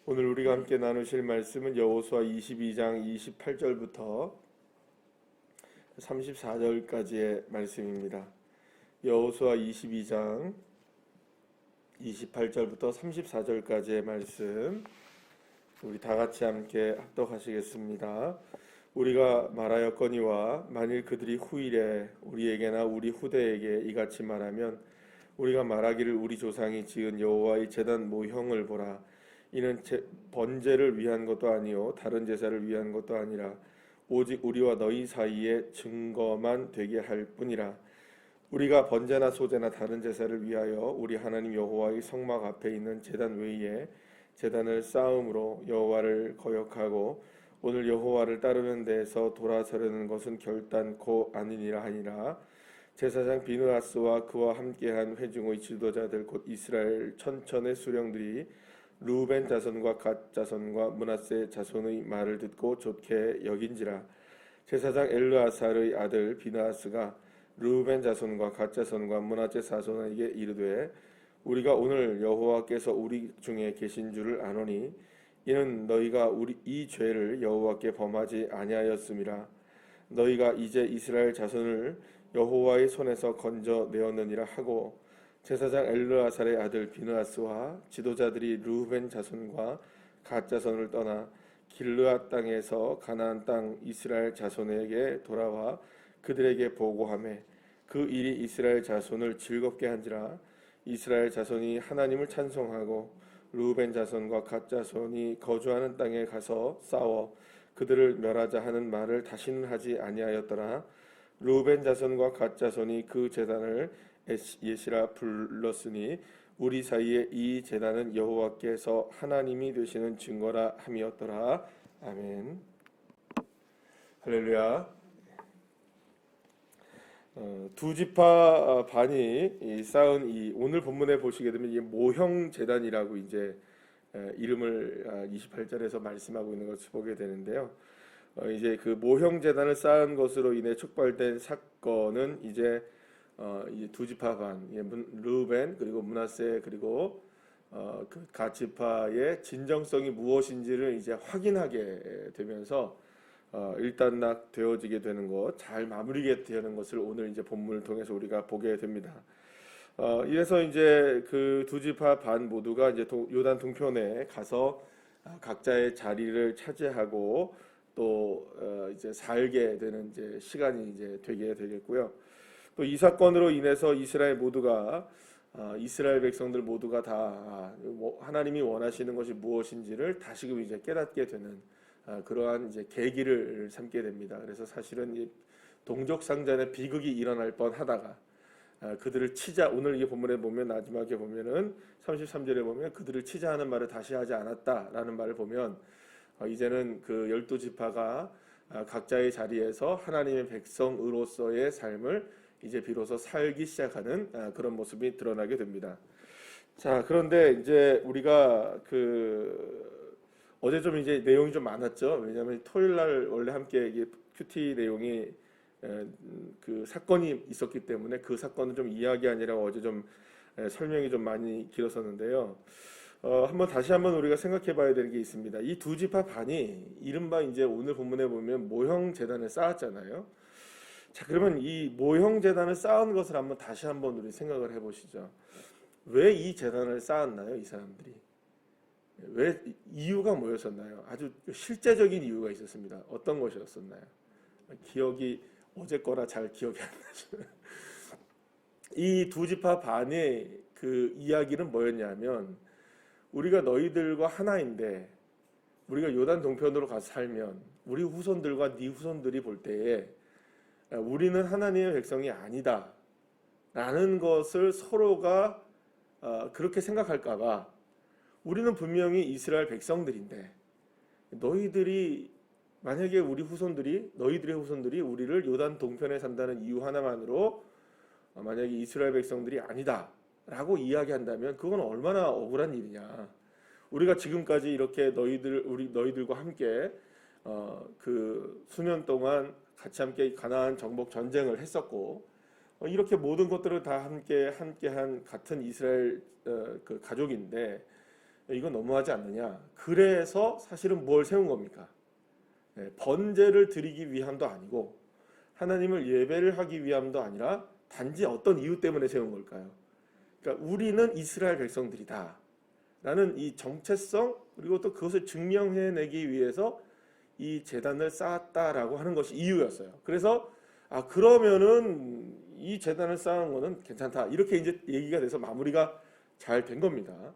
오늘 우리가 함께 나누실 말씀은 여호수아 22장 28절부터 34절까지의 말씀입니다. 여호수아 22장 28절부터 34절까지의 말씀 우리 다 같이 함께 합독하시겠습니다. 우리가 말하였거니와 만일 그들이 후일에 우리에게나 우리 후대에게 이같이 말하면 우리가 말하기를 우리 조상이 지은 여호와의 제단 모형을 보라. 이는 번제를 위한 것도 아니요 다른 제사를 위한 것도 아니라 오직 우리와 너희 사이에 증거만 되게 할 뿐이라. 우리가 번제나 소제나 다른 제사를 위하여 우리 하나님 여호와의 성막 앞에 있는 제단 외에 제단을 쌓음으로 여호와를 거역하고 오늘 여호와를 따르는 데에서 돌아서려는 것은 결단코 아니니라 하니라. 제사장 비느하스와 그와 함께한 회중의 지도자들 곧 이스라엘 천천의 수령들이 루벤 자손과 갓 자손과 므낫세 자손의 말을 듣고 좋게 여긴지라. 제사장 엘르아살의 아들 비느하스가 루벤 자손과 갓 자손과 므낫세 자손에게 이르되 우리가 오늘 여호와께서 우리 중에 계신 줄을 아노니 이는 너희가 우리 이 죄를 여호와께 범하지 아니하였음이라. 너희가 이제 이스라엘 자손을 여호와의 손에서 건져내었느니라 하고 제사장 엘르아살의 아들 비느하스와 지도자들이 루벤 자손과 갓 자손을 떠나 길르앗 땅에서 가나안 땅 이스라엘 자손에게 돌아와 그들에게 보고하매 그 일이 이스라엘 자손을 즐겁게 한지라. 이스라엘 자손이 하나님을 찬송하고 루벤 자손과 갓 자손이 거주하는 땅에 가서 싸워 그들을 멸하자 하는 말을 다시는 하지 아니하였더라. 루벤 자손과 갓 자손이 그 제단을 예시라 불렀으니 우리 사이에 이 제단은 여호와께서 하나님이 되시는 증거라 함이었더라. 아멘. 할렐루야. 두 지파 반이 쌓은 이 오늘 본문에 보시게 되면 이 모형 제단이라고 이제 이름을 28절에서 말씀하고 있는 것을 보게 되는데요. 이제 그 모형 제단을 쌓은 것으로 인해 촉발된 사건은 이제 두 지파 반, 르우벤 그리고 므낫세 그리고 그 갓 지파의 진정성이 무엇인지를 이제 확인하게 되면서 일단락 되어지게 되는 것, 잘 마무리게 되는 것을 오늘 이제 본문을 통해서 우리가 보게 됩니다. 이래서 이제 그 두 지파 반 모두가 이제 요단 동편에 가서 각자의 자리를 차지하고 또 이제 살게 되는 이제 시간이 이제 되게 되겠고요. 또 이 사건으로 인해서 이스라엘 백성들 모두가 다 하나님이 원하시는 것이 무엇인지를 다시금 이제 깨닫게 되는 그러한 이제 계기를 삼게 됩니다. 그래서 사실은 이 동족상잔의 비극이 일어날 뻔하다가 그들을 치자, 오늘 이 본문에 보면 마지막에 보면은 33절에 보면 그들을 치자 하는 말을 다시 하지 않았다라는 말을 보면 이제는 그 12지파가 각자의 자리에서 하나님의 백성으로서의 삶을 이제 비로소 살기 시작하는 그런 모습이 드러나게 됩니다. 자, 그런데 이제 우리가 어제 좀 이제 내용이 좀 많았죠. 왜냐하면 토요일 날 원래 함께 이게 큐티 내용이 그 사건이 있었기 때문에 그 사건은 좀 이야기하느라고 어제 좀 설명이 좀 많이 길었었는데요. 다시 한번 우리가 생각해 봐야 되는 게 있습니다. 이 두 지파 반이 이른바 이제 오늘 본문에 보면 모형 제단을 쌓았잖아요. 자, 그러면 이 모형 제단을 쌓은 것을 다시 한번 우리 생각을 해보시죠. 왜 이 제단을 쌓았나요, 이 사람들이? 왜 이유가 뭐였었나요? 아주 실제적인 이유가 있었습니다. 어떤 것이었었나요? 기억이 어제 거라 잘 기억이 안 나죠. 이 두 지파 반의 그 이야기는 뭐였냐면 우리가 너희들과 하나인데 우리가 요단 동편으로 가서 살면 우리 후손들과 네 후손들이 볼 때에 우리는 하나님의 백성이 아니다 라는 것을 서로가 그렇게 생각할까봐 우리는 분명히 이스라엘 백성들인데 너희들이 만약에 너희들의 후손들이 우리를 요단 동편에 산다는 이유 하나만으로 만약에 이스라엘 백성들이 아니다 라고 이야기한다면 그건 얼마나 억울한 일이냐. 우리가 지금까지 이렇게 너희들과 함께 그 수년 동안 같이 함께 가나안 정복 전쟁을 했었고 이렇게 모든 것들을 다 함께한 같은 이스라엘 그 가족인데 이건 너무하지 않느냐. 그래서 사실은 뭘 세운 겁니까? 번제를 드리기 위함도 아니고 하나님을 예배를 하기 위함도 아니라 단지 어떤 이유 때문에 세운 걸까요? 그러니까 우리는 이스라엘 백성들이다 라는 이 정체성, 그리고 또 그것을 증명해내기 위해서 이 제단을 쌓았다라고 하는 것이 이유였어요. 그래서 그러면은 이 제단을 쌓은 거는 괜찮다, 이렇게 이제 얘기가 돼서 마무리가 잘 된 겁니다.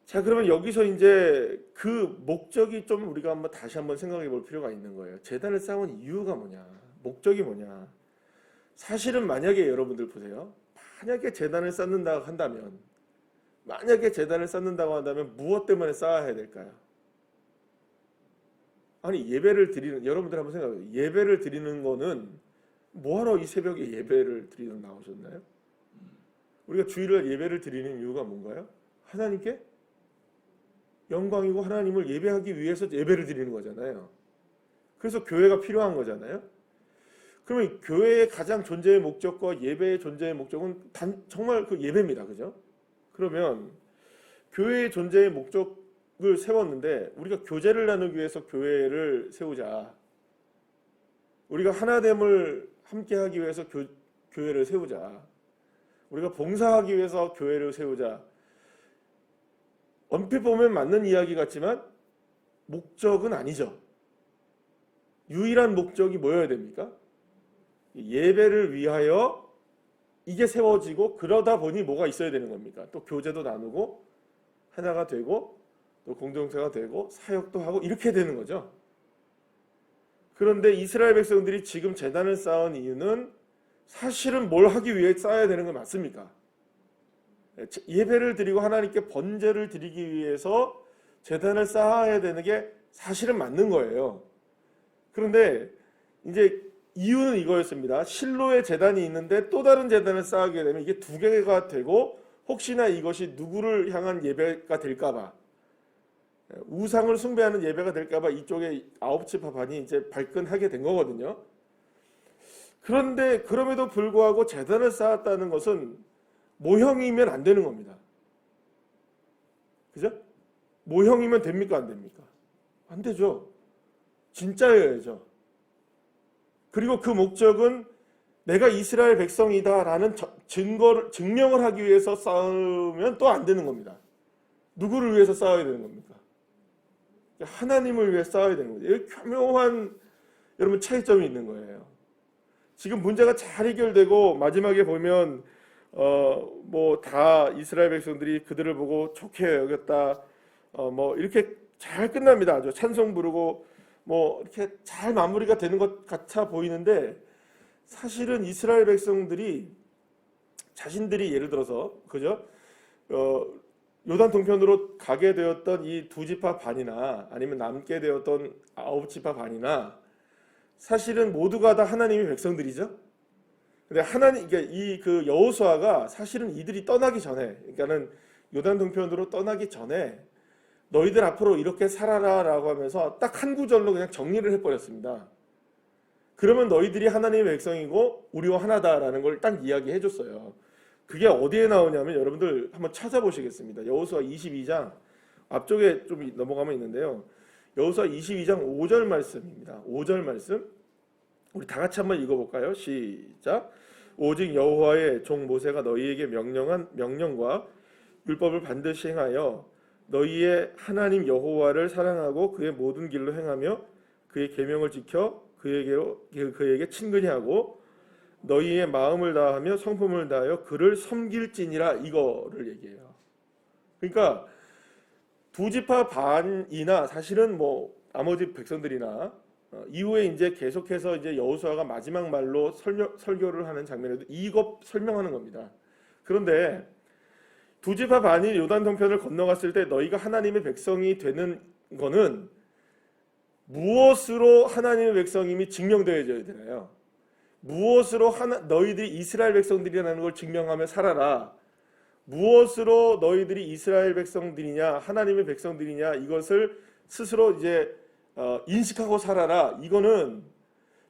자, 그러면 여기서 이제 그 목적이 좀 우리가 다시 한번 생각해 볼 필요가 있는 거예요. 제단을 쌓은 이유가 뭐냐, 목적이 뭐냐. 사실은 만약에 여러분들 보세요. 만약에 제단을 쌓는다고 한다면, 무엇 때문에 쌓아야 될까요? 아니, 예배를 드리는, 여러분들 한번 생각해요. 예배를 드리는 거는 뭐하러 이 새벽에 예배를 드리러 나오셨나요? 우리가 주일날 예배를 드리는 이유가 뭔가요? 하나님께 영광이고 하나님을 예배하기 위해서 예배를 드리는 거잖아요. 그래서 교회가 필요한 거잖아요. 그러면 교회의 가장 존재의 목적과 예배의 존재의 목적은 정말 그 예배입니다. 그죠? 그러면 교회의 존재의 목적을 세웠는데, 우리가 교제를 나누기 위해서 교회를 세우자, 우리가 하나됨을 함께하기 위해서 교회를 세우자, 우리가 봉사하기 위해서 교회를 세우자, 언뜻 보면 맞는 이야기 같지만 목적은 아니죠. 유일한 목적이 뭐여야 됩니까? 예배를 위하여 이게 세워지고, 그러다 보니 뭐가 있어야 되는 겁니까? 또 교제도 나누고 하나가 되고 또 공동체가 되고 사역도 하고 이렇게 되는 거죠. 그런데 이스라엘 백성들이 지금 제단을 쌓은 이유는 사실은 뭘 하기 위해 쌓아야 되는 거 맞습니까? 예배를 드리고 하나님께 번제를 드리기 위해서 제단을 쌓아야 되는 게 사실은 맞는 거예요. 그런데 이제 이유는 이거였습니다. 실로의 제단이 있는데 또 다른 제단을 쌓게 되면 이게 두 개가 되고, 혹시나 이것이 누구를 향한 예배가 될까봐, 우상을 숭배하는 예배가 될까봐 이쪽에 9지파 반이 이제 발끈하게 된 거거든요. 그런데 그럼에도 불구하고 제단을 쌓았다는 것은 모형이면 안 되는 겁니다. 그죠? 모형이면 됩니까? 안 됩니까? 안 되죠. 진짜여야죠. 그리고 그 목적은 내가 이스라엘 백성이다라는 증명을 하기 위해서 쌓으면 또 안 되는 겁니다. 누구를 위해서 쌓아야 되는 겁니까? 하나님을 위해 쌓아야 되는 거죠. 여기 교묘한 여러분 차이점이 있는 거예요. 지금 문제가 잘 해결되고 마지막에 보면 뭐 다 이스라엘 백성들이 그들을 보고 좋게 여겼다, 뭐 이렇게 잘 끝납니다. 아주 찬송 부르고 뭐 이렇게 잘 마무리가 되는 것 같아 보이는데, 사실은 이스라엘 백성들이 자신들이 예를 들어서 그죠? 요단 동편으로 가게 되었던 이 2지파 반이나 아니면 남게 되었던 9지파 반이나 사실은 모두가 다 하나님의 백성들이죠. 근데 그 여호수아가 사실은 이들이 떠나기 전에, 그러니까는 요단 동편으로 떠나기 전에 너희들 앞으로 이렇게 살아라라고 하면서 딱 한 구절로 그냥 정리를 해버렸습니다. 그러면 너희들이 하나님의 백성이고 우리와 하나다라는 걸 딱 이야기해 줬어요. 그게 어디에 나오냐면 여러분들 한번 찾아보시겠습니다. 여호수아 22장 앞쪽에 좀 넘어가면 있는데요. 여호수아 22장 5절 말씀입니다. 5절 말씀 우리 다 같이 한번 읽어볼까요? 시작. 오직 여호와의 종 모세가 너희에게 명령한 명령과 율법을 반드시 행하여 너희의 하나님 여호와를 사랑하고 그의 모든 길로 행하며 그의 계명을 지켜 그에게 친근히 하고 너희의 마음을 다하며 성품을 다하여 그를 섬길지니라, 이거를 얘기해요. 그러니까 2지파 반이나 사실은 뭐 나머지 백성들이나 이후에 이제 계속해서 이제 여호수아가 마지막 말로 설교를 하는 장면에도 이거 설명하는 겁니다. 그런데 2지파 반이 요단 동편을 건너갔을 때 너희가 하나님의 백성이 되는 거는 무엇으로 하나님의 백성임이 증명되어져야 되나요? 무엇으로 너희들이 이스라엘 백성들이라는 걸 증명하며 살아라. 무엇으로 너희들이 이스라엘 백성들이냐 하나님의 백성들이냐 이것을 스스로 이제 인식하고 살아라. 이거는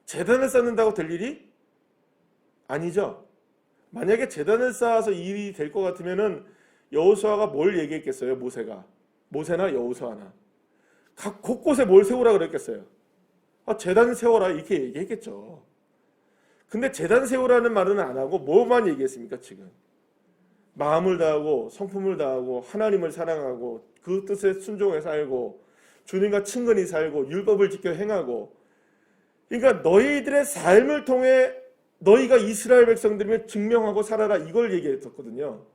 제단을 쌓는다고 될 일이 아니죠. 만약에 제단을 쌓아서 이 일이 될 것 같으면은 여호수아가 뭘 얘기했겠어요? 모세나 여호수아나 각 곳곳에 뭘 세우라 그랬겠어요? 제단 세워라 이렇게 얘기했겠죠. 근데 제단 세우라는 말은 안 하고 뭐만 얘기했습니까? 지금 마음을 다하고 성품을 다하고 하나님을 사랑하고 그 뜻에 순종해 살고 주님과 친근히 살고 율법을 지켜 행하고, 그러니까 너희들의 삶을 통해 너희가 이스라엘 백성들임을 증명하고 살아라 이걸 얘기했었거든요.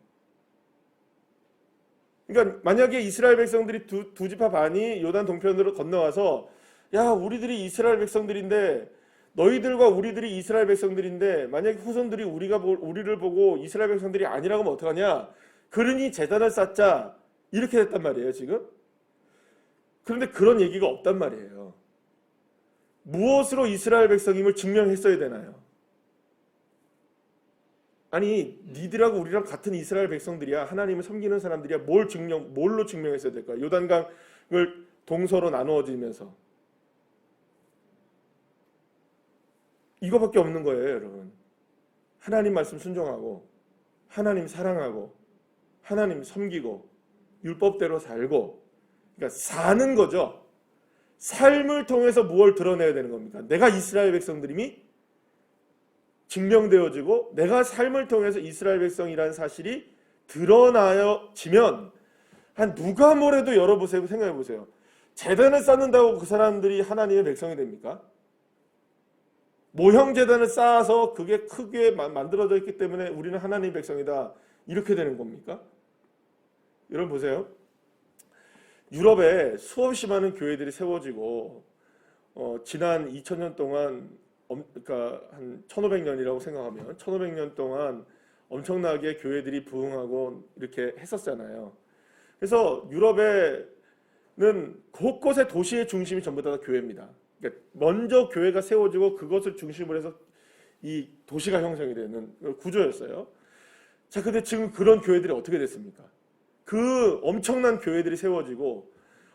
그러니까 만약에 이스라엘 백성들이 두 지파 반이 요단 동편으로 건너와서 야 우리들이 이스라엘 백성들인데 너희들과 우리들이 이스라엘 백성들인데 만약에 후손들이 우리를 보고 이스라엘 백성들이 아니라고 하면 어떡하냐, 그러니 제단을 쌓자 이렇게 됐단 말이에요 지금. 그런데 그런 얘기가 없단 말이에요. 무엇으로 이스라엘 백성임을 증명했어야 되나요? 아니 니들하고 우리랑 같은 이스라엘 백성들이야, 하나님을 섬기는 사람들이야, 뭘로 증명했어야 될까요? 요단강을 동서로 나누어지면서 이거밖에 없는 거예요 여러분. 하나님 말씀 순종하고 하나님 사랑하고 하나님 섬기고 율법대로 살고, 그러니까 사는 거죠. 삶을 통해서 무엇을 드러내야 되는 겁니까? 내가 이스라엘 백성들임이 증명되어지고 내가 삶을 통해서 이스라엘 백성이라는 사실이 드러나지면 한 누가 뭐래도 열어보세요. 생각해보세요. 제단을 쌓는다고 그 사람들이 하나님의 백성이 됩니까? 모형 제단을 쌓아서 그게 크게 만들어져 있기 때문에 우리는 하나님의 백성이다 이렇게 되는 겁니까? 여러분 보세요. 유럽에 수없이 많은 교회들이 세워지고 지난 2000년 동안 그러니까 한 1500년이라고 생각하면 1500년 동안 엄청나게 교회들이 부흥하고 이렇게 했었잖아요. 그래서 유럽에는 곳곳의 도시의 중심이 전부 다 교회입니다. 그러니까 먼저 교회가 세워지고 그것을 중심으로 해서 이 도시가 형성이 되는 구조였어요. 자, 근데 지금 그런 교회들이 어떻게 됐습니까? 그 엄청난 교회들이 세워지고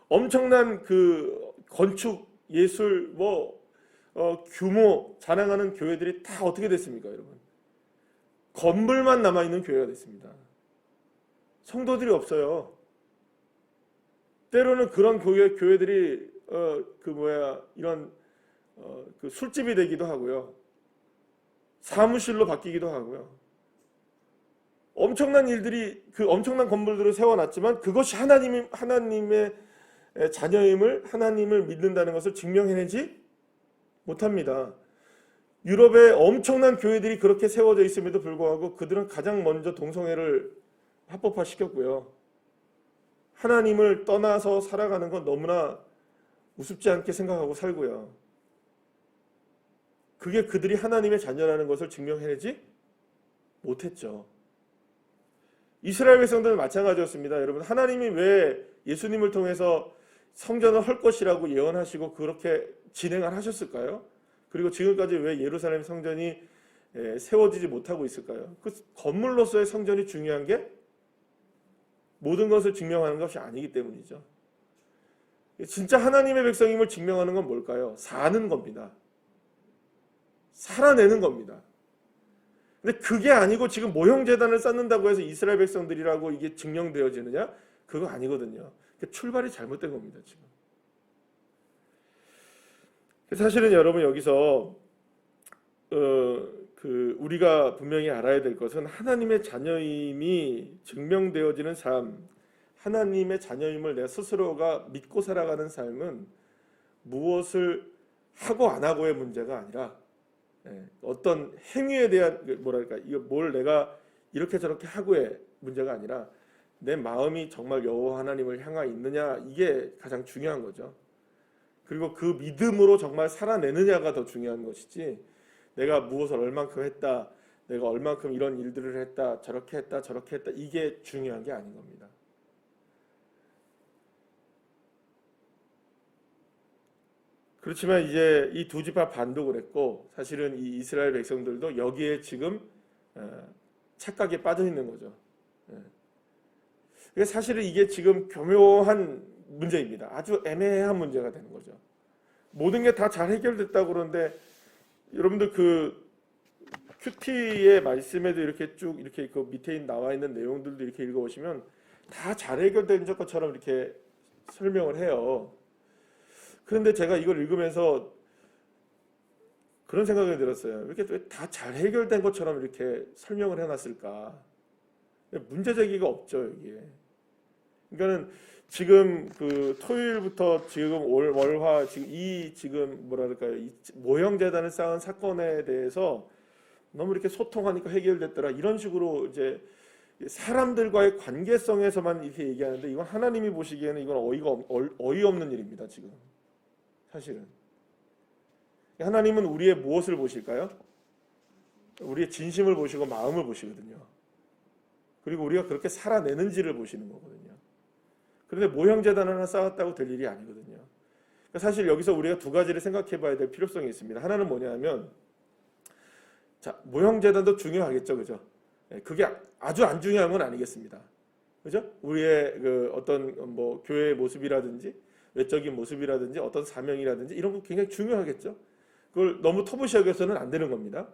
엄청난 그 건축 예술 규모 자랑하는 교회들이 다 어떻게 됐습니까, 여러분? 건물만 남아 있는 교회가 됐습니다. 성도들이 없어요. 때로는 그런 교회들이 이런 그 술집이 되기도 하고요. 사무실로 바뀌기도 하고요. 엄청난 일들이 그 엄청난 건물들을 세워놨지만 그것이 하나님의 자녀임을, 하나님을 믿는다는 것을 증명해내지 못합니다. 유럽의 엄청난 교회들이 그렇게 세워져 있음에도 불구하고 그들은 가장 먼저 동성애를 합법화시켰고요. 하나님을 떠나서 살아가는 건 너무나 우습지 않게 생각하고 살고요. 그게 그들이 하나님의 자녀라는 것을 증명해내지 못했죠. 이스라엘 백성들은 마찬가지였습니다. 여러분, 하나님이 왜 예수님을 통해서 성전을 헐 것이라고 예언하시고 그렇게 진행을 하셨을까요? 그리고 지금까지 왜 예루살렘 성전이 세워지지 못하고 있을까요? 그 건물로서의 성전이 중요한 게 모든 것을 증명하는 것이 아니기 때문이죠. 진짜 하나님의 백성임을 증명하는 건 뭘까요? 사는 겁니다. 살아내는 겁니다. 근데 그게 아니고 지금 모형제단을 쌓는다고 해서 이스라엘 백성들이라고 이게 증명되어지느냐? 그거 아니거든요. 출발이 잘못된 겁니다, 지금. 사실은 여러분 여기서 우리가 분명히 알아야 될 것은 하나님의 자녀임이 증명되어지는 삶, 하나님의 자녀임을 내 스스로가 믿고 살아가는 삶은 무엇을 하고 안 하고의 문제가 아니라 어떤 행위에 대한 뭘 내가 이렇게 저렇게 하고의 문제가 아니라 내 마음이 정말 여호와 하나님을 향하 있느냐, 이게 가장 중요한 거죠. 그리고 그 믿음으로 정말 살아내느냐가 더 중요한 것이지, 내가 무엇을 얼만큼 했다, 내가 얼만큼 이런 일들을 했다, 저렇게 했다, 저렇게 했다, 이게 중요한 게 아닌 겁니다. 그렇지만 이제 이 두 지파 반도 그랬고, 사실은 이 이스라엘 백성들도 여기에 지금 착각에 빠져 있는 거죠. 사실은 이게 지금 교묘한 문제입니다. 아주 애매한 문제가 되는 거죠. 모든 게 다 잘 해결됐다고 그러는데, 여러분들 큐티의 말씀에도 이렇게 쭉 이렇게 그 밑에 나와 있는 내용들도 이렇게 읽어보시면 다 잘 해결된 것처럼 이렇게 설명을 해요. 그런데 제가 이걸 읽으면서 그런 생각이 들었어요. 이렇게 다 잘 해결된 것처럼 이렇게 설명을 해놨을까? 문제 제기가 없죠, 이게. 그러니까는 지금 그 토요일부터 지금 월화 지금 뭐랄까요, 이 모형 재단을 쌓은 사건에 대해서 너무 이렇게 소통하니까 해결됐더라 이런 식으로 이제 사람들과의 관계성에서만 이렇게 얘기하는데 이건 하나님이 보시기에는 이건 어이없는 일입니다. 지금 사실은 하나님은 우리의 무엇을 보실까요? 우리의 진심을 보시고 마음을 보시거든요. 그리고 우리가 그렇게 살아내는지를 보시는 거거든요. 그런데 모형재단 하나 쌓았다고 될 일이 아니거든요. 그러니까 사실 여기서 우리가 두 가지를 생각해 봐야 될 필요성이 있습니다. 하나는 뭐냐면, 자, 모형재단도 중요하겠죠. 그죠? 그게 아주 안 중요한 건 아니겠습니다. 그죠? 우리의 그 어떤 뭐 교회의 모습이라든지 외적인 모습이라든지 어떤 사명이라든지 이런 거 굉장히 중요하겠죠. 그걸 너무 터부시 여겨서는 안 되는 겁니다.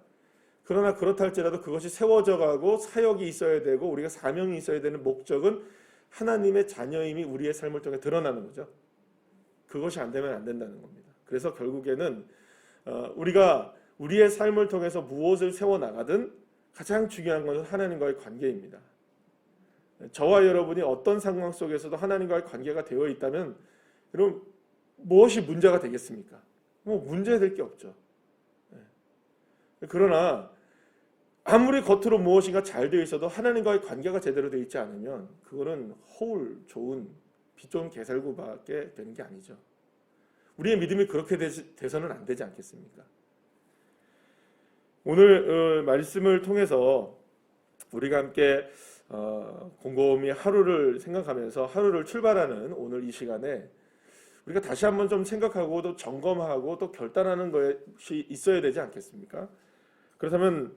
그러나 그렇다 할지라도 그것이 세워져 가고 사역이 있어야 되고 우리가 사명이 있어야 되는 목적은 하나님의 자녀임이 우리의 삶을 통해 드러나는 거죠. 그것이 안 되면 안 된다는 겁니다. 그래서 결국에는 우리가 우리의 삶을 통해서 무엇을 세워나가든 가장 중요한 것은 하나님과의 관계입니다. 저와 여러분이 어떤 상황 속에서도 하나님과의 관계가 되어 있다면 그럼 무엇이 문제가 되겠습니까? 뭐 문제될 게 없죠. 그러나 아무리 겉으로 무엇인가 잘 되어 있어도 하나님과의 관계가 제대로 되어 있지 않으면 그거는 허울 좋은 빛 좋은 개살구밖에 되는 게 아니죠. 우리의 믿음이 그렇게 돼서는 안 되지 않겠습니까? 오늘 말씀을 통해서 우리가 함께 곰곰이 하루를 생각하면서 하루를 출발하는 오늘 이 시간에 우리가 다시 한번 좀 생각하고 또 점검하고 또 결단하는 것이 있어야 되지 않겠습니까? 그렇다면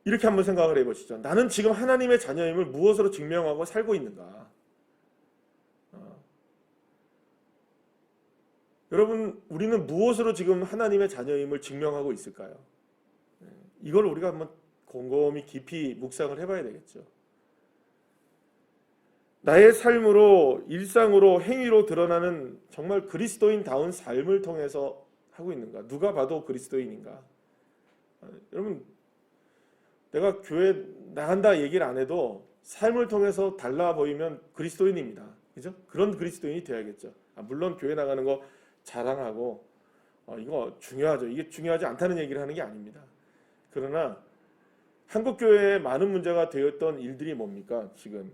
이렇게 한번 생각을 해보시죠. 나는 지금 하나님의 자녀임을 무엇으로 증명하고 살고 있는가? 여러분, 우리는 무엇으로 지금 하나님의 자녀임을 증명하고 있을까요? 이걸 우리가 한번 곰곰이 깊이 묵상을 해봐야 되겠죠. 나의 삶으로, 일상으로, 행위로 드러나는 정말 그리스도인다운 삶을 통해서 하고 있는가? 누가 봐도 그리스도인인가? 여러분, 내가 교회 나간다 얘기를 안 해도 삶을 통해서 달라 보이면 그리스도인입니다. 그죠? 그런 그리스도인이 되어야겠죠. 물론 교회 나가는 거 자랑하고 이거 중요하죠. 이게 중요하지 않다는 얘기를 하는 게 아닙니다. 그러나 한국 교회에 많은 문제가 되었던 일들이 뭡니까? 지금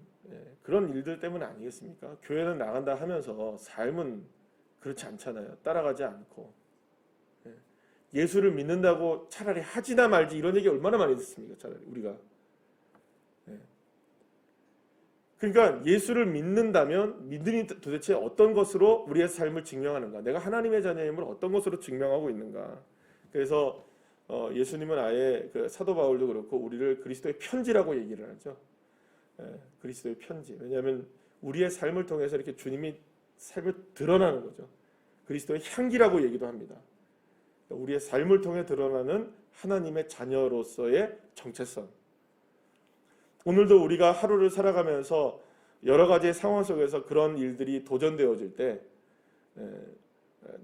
그런 일들 때문 아니겠습니까? 교회는 나간다 하면서 삶은 그렇지 않잖아요. 따라가지 않고 예수를 믿는다고 차라리 하지나 말지 이런 얘기 얼마나 많이 듣습니까? 차라리 우리가 그러니까 예수를 믿는다면 믿음이 도대체 어떤 것으로 우리의 삶을 증명하는가? 내가 하나님의 자녀임을 어떤 것으로 증명하고 있는가? 그래서 예수님은 아예 그 사도 바울도 그렇고 우리를 그리스도의 편지라고 얘기를 하죠. 그리스도의 편지. 왜냐하면 우리의 삶을 통해서 이렇게 주님이 삶을 드러나는 거죠. 그리스도의 향기라고 얘기도 합니다. 우리의 삶을 통해 드러나는 하나님의 자녀로서의 정체성. 오늘도 우리가 하루를 살아가면서 여러 가지의 상황 속에서 그런 일들이 도전되어질 때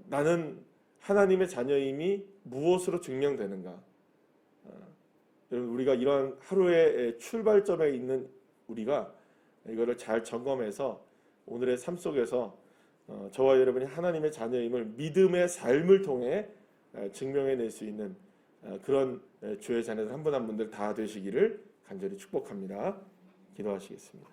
나는 하나님의 자녀임이 무엇으로 증명되는가? 우리가 이러한 하루의 출발점에 있는 우리가 이거를 잘 점검해서 오늘의 삶 속에서 저와 여러분이 하나님의 자녀임을 믿음의 삶을 통해 증명해낼 수 있는 그런 주의 자녀들 한 분 한 분들 다 되시기를 간절히 축복합니다. 기도하시겠습니다.